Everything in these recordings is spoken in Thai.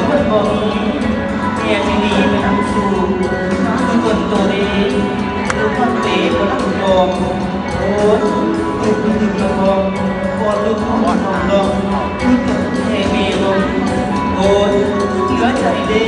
คนบ่มีเมียที่นี่ไม่ทำสู้คือคนตัวดีลูกคนเตะคนทำยอมโอ้ยลูกคนถึงกระพองพอลูกของทองดองลูกคนเทมีลมโอ้ยเหลือใจเด้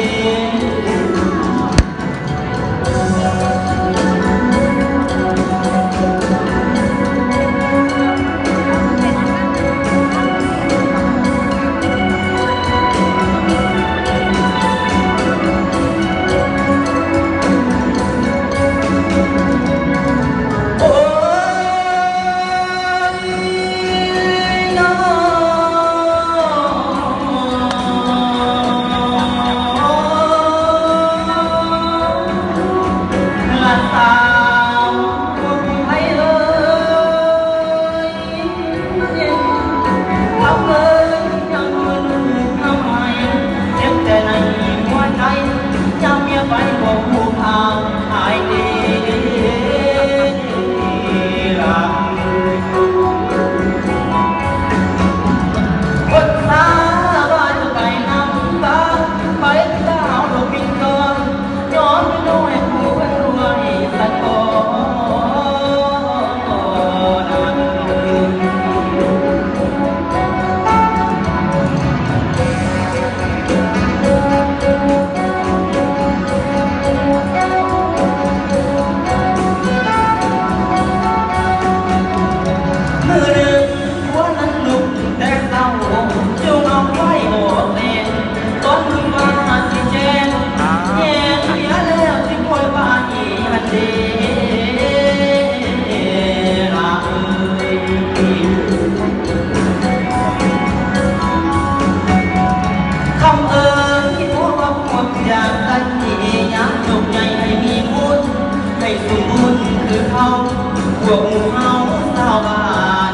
พวกหมู่เฮาชาวบ้าน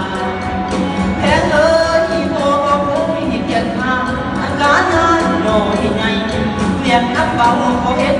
แพ้เอ้ยที่พ่อก็คงมีเกียรติข้ามอาการงานน้อยใหญ่เรียนนักเบาเขาเห็น